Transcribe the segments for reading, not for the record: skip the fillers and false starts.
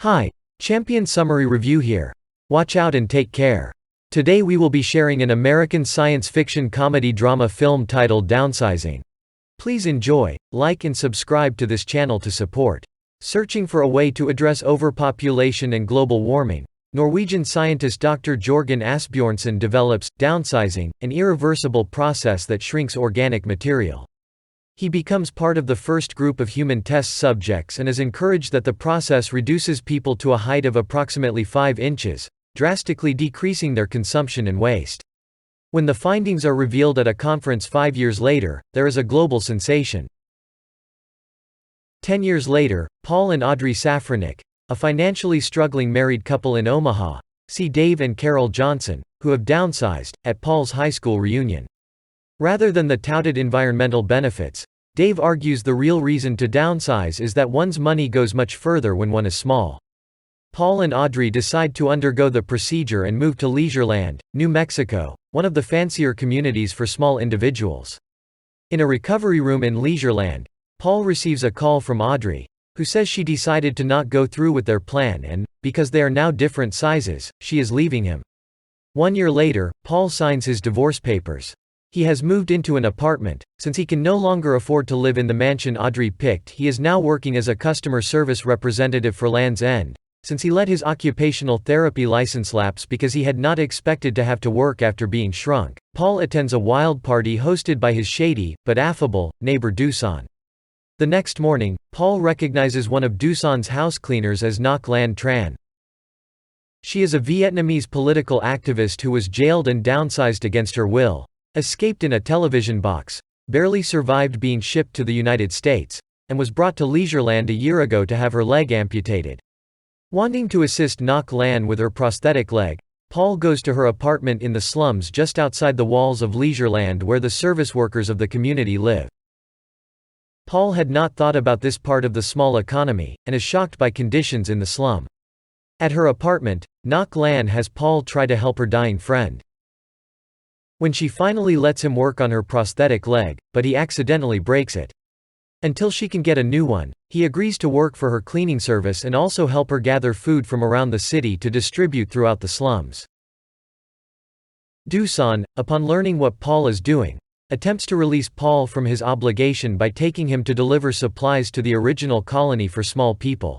Hi, Champion Summary Review here. Watch out and take care. Today we will be sharing an American science fiction comedy drama film titled Downsizing. Please enjoy, like and subscribe to this channel to support. Searching for a way to address overpopulation and global warming, Norwegian scientist Dr. Jorgen Asbjornsen develops downsizing, an irreversible process that shrinks organic material. He becomes part of the first group of human test subjects and is encouraged that the process reduces people to a height of approximately 5 inches, drastically decreasing their consumption and waste. When the findings are revealed at a conference 5 years later, there is a global sensation. 10 years later, Paul and Audrey Safranek, a financially struggling married couple in Omaha, see Dave and Carol Johnson, who have downsized, at Paul's high school reunion. Rather than the touted environmental benefits, Dave argues the real reason to downsize is that one's money goes much further when one is small. Paul and Audrey decide to undergo the procedure and move to Leisureland, New Mexico, one of the fancier communities for small individuals. In a recovery room in Leisureland, Paul receives a call from Audrey, who says she decided to not go through with their plan and, because they are now different sizes, she is leaving him. 1 year later, Paul signs his divorce papers. He has moved into an apartment. Since he can no longer afford to live in the mansion Audrey picked, he is now working as a customer service representative for Land's End, since he let his occupational therapy license lapse because he had not expected to have to work after being shrunk. Paul attends a wild party hosted by his shady, but affable, neighbor Doosan. The next morning, Paul recognizes one of Doosan's house cleaners as Ngoc Lan Tran. She is a Vietnamese political activist who was jailed and downsized against her will, escaped in a television box, barely survived being shipped to the United States, and was brought to Leisureland a year ago to have her leg amputated. Wanting to assist Ngoc Lan with her prosthetic leg, Paul goes to her apartment in the slums just outside the walls of Leisureland where the service workers of the community live. Paul had not thought about this part of the small economy, and is shocked by conditions in the slum. At her apartment, Ngoc Lan has Paul try to help her dying friend. When she finally lets him work on her prosthetic leg, but he accidentally breaks it. Until she can get a new one, he agrees to work for her cleaning service and also help her gather food from around the city to distribute throughout the slums. Doosan, upon learning what Paul is doing, attempts to release Paul from his obligation by taking him to deliver supplies to the original colony for small people.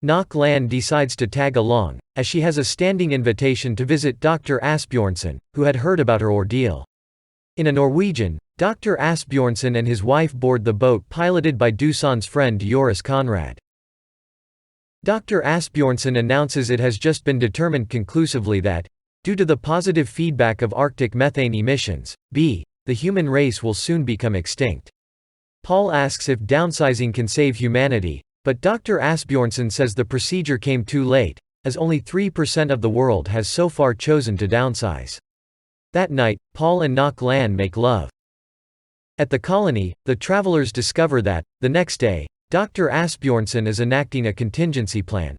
Ngoc Lan decides to tag along, as she has a standing invitation to visit Dr. Asbjornsen, who had heard about her ordeal. In a Norwegian, Dr. Asbjornsen and his wife board the boat piloted by Doosan's friend Joris Conrad. Dr. Asbjornsen announces it has just been determined conclusively that, due to the positive feedback of Arctic methane emissions, the human race will soon become extinct. Paul asks if downsizing can save humanity, but Dr. Asbjornsen says the procedure came too late, as only 3% of the world has so far chosen to downsize. That night, Paul and Ngoc Lan make love. At the colony, the travelers discover that, the next day, Dr. Asbjornsen is enacting a contingency plan.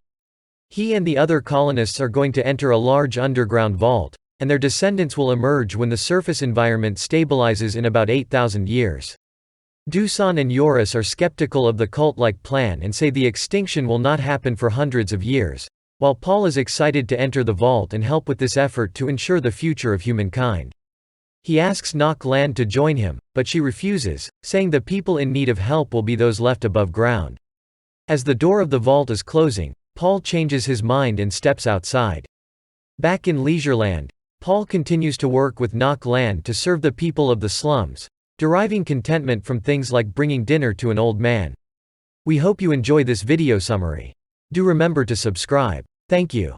He and the other colonists are going to enter a large underground vault, and their descendants will emerge when the surface environment stabilizes in about 8,000 years. Doosan and Joris are skeptical of the cult-like plan and say the extinction will not happen for hundreds of years, while Paul is excited to enter the vault and help with this effort to ensure the future of humankind. He asks Ngoc Lan to join him, but she refuses, saying the people in need of help will be those left above ground. As the door of the vault is closing, Paul changes his mind and steps outside. Back in Leisureland, Paul continues to work with Ngoc Lan to serve the people of the slums, deriving contentment from things like bringing dinner to an old man. We hope you enjoy this video summary. Do remember to subscribe. Thank you.